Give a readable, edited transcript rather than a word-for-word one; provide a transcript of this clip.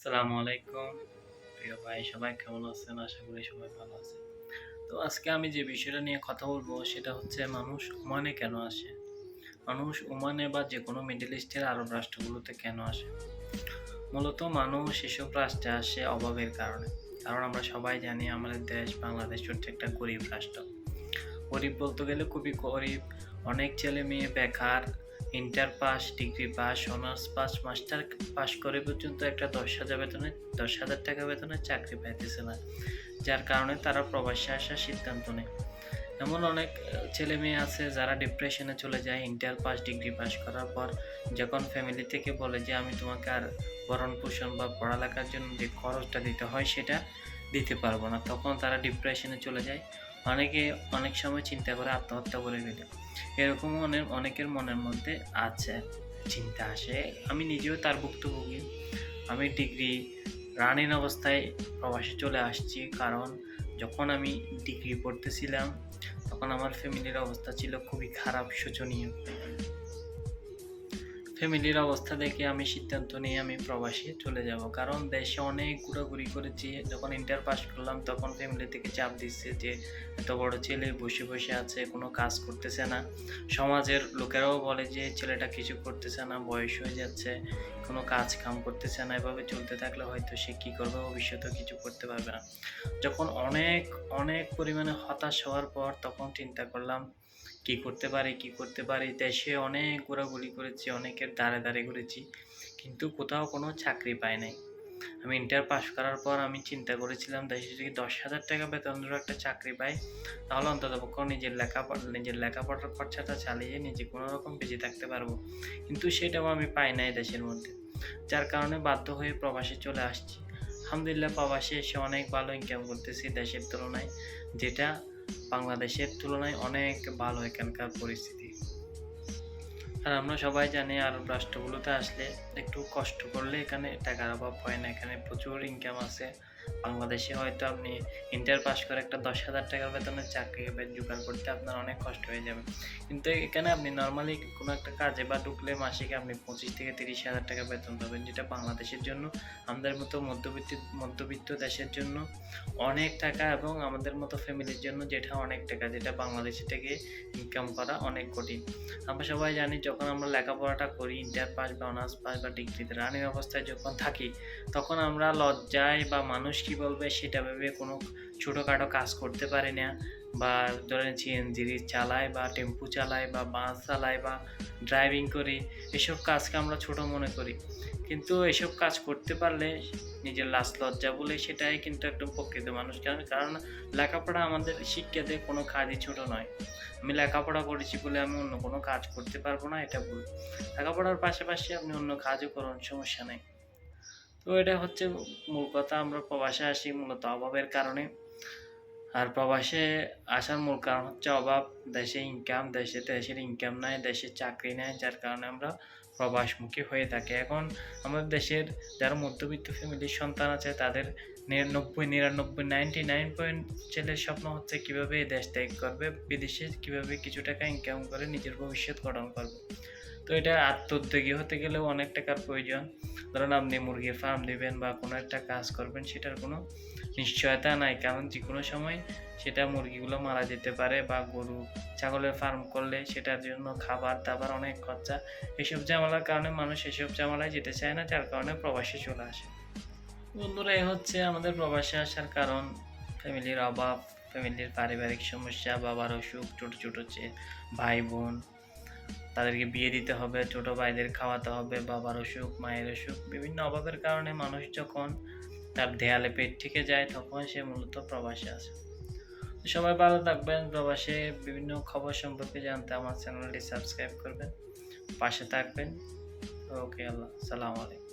আসসালামু আলাইকুম। প্রিয় ভাই সবাই কেমন আছেন? আশা করি সবাই ভালো আছেন। তো আজকে আমি যে বিষয়টা নিয়ে কথা বলবো সেটা হচ্ছে মানুষ ওমানে কেন আসে? মানুষ ওমানে বা যেকোনো মিডল ইস্টের আরব রাষ্ট্রগুলোতে কেন আসে? মূলত মানুষ এসব রাষ্ট্রে আসে অভাবের কারণে। কারণ আমরা সবাই জানি আমাদের দেশ বাংলাদেশ হচ্ছে একটা গরিব রাষ্ট্র। গরিব বলতে গেলে খুবই গরিব। অনেক ছেলে-মেয়ে বেকার, inter pass, degree pass, honours pass, master pass করে পর্যন্ত একটা ৳১০,০০০ বেতনের চাকরি পাইতেছে না। যার কারণে তারা প্রবাসে আসার সিদ্ধান্ত নেয়। এমন অনেক ছেলে-মেয়ে আছে যারা ডিপ্রেশনে চলে যায় ইন্টার পাস, ডিগ্রি পাস করার পর যখন ফ্যামিলি থেকে বলে যে আমি তোমাকে আর ভরণ-পোষণ বা পড়ালেখার জন্য যে খরচটা দিতে হয় সেটা দিতে পারবো না। তখন তারা ডিপ্রেশনে চলে যায়। অনেকে অনেক সময় চিন্তা করে আত্মহত্যা করে ফেলে। এরকমও অনেকের মনের মধ্যে আছে, চিন্তা আসে। আমি নিজেও তার ভুক্তভোগী। আমি ডিগ্রি রানিং অবস্থায় প্রবাসে চলে আসছি। কারণ যখন আমি ডিগ্রি পড়তেছিলাম তখন আমার ফ্যামিলির অবস্থা ছিল খুবই খারাপ, শোচনীয়। ফ্যামিলির অবস্থা দেখে আমি সিদ্ধান্ত নিয়ে আমি প্রবাসে চলে যাব। কারণ দেশে অনেক ঘোরাঘুরি করেছি। যখন ইন্টার পাস করলাম তখন ফ্যামিলি থেকে চাপ দিচ্ছে যে এত বড় ছেলে বসে বসে আছে, কোনো কাজ করতেছে না। সমাজের লোকেরাও বলে যে ছেলেটা কিছু করতেছে না, বয়স হয়ে যাচ্ছে, কোনো কাজ কাম করতেছে না। এভাবে চলতে থাকলে হয়তো সে কী করবে, ভবিষ্যতেও কিছু করতে পারবে না। যখন অনেক পরিমাণে হতাশ হওয়ার পর তখন চিন্তা করলাম কি করতে পারি? দেশে অনেক ঘোরাঘুরি করেছি, অনেকের দ্বারে ঘুরেছি। কিন্তু কোথাও কোনো চাকরি পাই নাই। আমি ইন্টার পাস করার পর আমি চিন্তা করেছিলাম দেশে যদি ৳১০,০০০ বেতনের একটা চাকরি পাই, তাহলে অন্ততপক্ষে নিজের লেখাপড়ার খরচাটা চালিয়ে নিজে কোনোরকম বেঁচে থাকতে পারবো। কিন্তু সেটাও আমি পাই নাই দেশের মধ্যে। যার কারণে বাধ্য হয়ে প্রবাসে চলে আসছি। আলহামদুলিল্লাহ প্রবাসে এসে অনেক ভালো ইনকাম করতেছি দেশের তুলনায়, যেটা বাংলাদেশের তুলনায় অনেক ভালো এখানকার পরিস্থিতি। আর আমরা সবাই জানি আরব রাষ্ট্রগুলোতে আসলে একটু কষ্ট করলে এখানে টাকার অভাব হয় না। এখানে প্রচুর ইনকাম আছে। বাংলাদেশে হয়তো আপনি ইন্টার পাস করে একটা ৳১০,০০০ বেতনের চাকরি জোগাড় করতে আপনার অনেক কষ্ট হয়ে যাবে। কিন্তু এখানে আপনি নরমালি কোনো একটা কাজে বা ঢুকলে মাসিক আপনি ২৫ থেকে ৳৩০,০০০ বেতন পাবেন। যেটা বাংলাদেশের জন্য আমাদের মতো মধ্যবিত্ত দেশের জন্য অনেক টাকা এবং আমাদের মতো ফ্যামিলির জন্য যেটা অনেক টাকা, যেটা বাংলাদেশে থেকে ইনকাম করা অনেক কঠিন। আমরা সবাই জানি যখন আমরা লেখাপড়াটা করি ইন্টার পাস বা অনার্স পাস বা ডিগ্রিতে রানিং অবস্থায় যখন থাকি, তখন আমরা লজ্জায় বা মানুষ কী বলবে সেটা ভেবে কোনো ছোটোখাটো কাজ করতে পারি না। বা ধরেন সিএনজি চালাই বা টেম্পু চালাই বা বাস চালাই বা ড্রাইভিং করি, এসব কাজকে আমরা ছোট মনে করি। কিন্তু এসব কাজ করতে পারলে নিজের লাজ লজ্জা বলে সেটাই কিন্তু একদম প্রকৃত মানুষ। কারণ লেখাপড়া আমাদের শিক্ষা দিয়ে কোনো কাজই ছোট নয়। আমি লেখাপড়া করেছি বলে আমি অন্য কোনো কাজ করতে পারবো না, এটা ভুল। লেখাপড়ার পাশাপাশি আপনি অন্য কাজও করুন, সমস্যা নেই। তো এটা হচ্ছে মূল কথা। আমরা প্রবাসে আসি মূলত অভাবের কারণে। আর প্রবাসে আসার মূল কারণ হচ্ছে অভাব। দেশের ইনকাম নাই, দেশে চাকরি নাই, যার কারণে আমরা প্রবাসমুখী হয়ে থাকি। এখন আমাদের দেশের যারা মধ্যবিত্ত ফ্যামিলির সন্তান আছে তাদের 99.99% ছেলের স্বপ্ন হচ্ছে কীভাবে এই দেশ ত্যাগ করবে, বিদেশে কীভাবে কিছু টাকা ইনকাম করে নিজের ভবিষ্যৎ গঠন করবে। তো এটা আত্মোদ্যোগী হতে গেলেও অনেক টাকার প্রয়োজন। ধরুন আপনি মুরগির ফার্ম দিবেন বা কোনো একটা কাজ করবেন, সেটার কোনো নিশ্চয়তা নাই। কারণ যেকোনো সময় সেটা মুরগিগুলো মারা যেতে পারে বা গরু, ছাগলের ফার্ম করলে সেটার জন্য খাবার-দাবার অনেক খরচা। এসব ঝামেলার কারণে মানুষ এসব ঝামেলায় যেতে চায় না, যার কারণে প্রবাসে চলে আসে। বন্ধুরা, এই হচ্ছে আমাদের প্রবাসে আসার কারণ। ফ্যামিলির অভাব, ফ্যামিলির পারিবারিক সমস্যা, বাবার অসুখ, ছোট ভাই-বোন, তাদেরকে বিয়ে দিতে হবে, ছোট ভাইদের খাওয়াতে হবে, বাবার অসুখ, মায়ের অসুখ, বিভিন্ন অভাবের কারণে মানুষ যখন তার দেয়ালে পেট ঠেকে যায় তখন সে মূলত প্রবাসে আসে। সবাই ভালো থাকবেন। প্রবাসে বিভিন্ন খবর সম্পর্কে জানতে আমার চ্যানেলটি সাবস্ক্রাইব করবেন, পাশে থাকবেন। ওকে, সালাম আলাইকুম।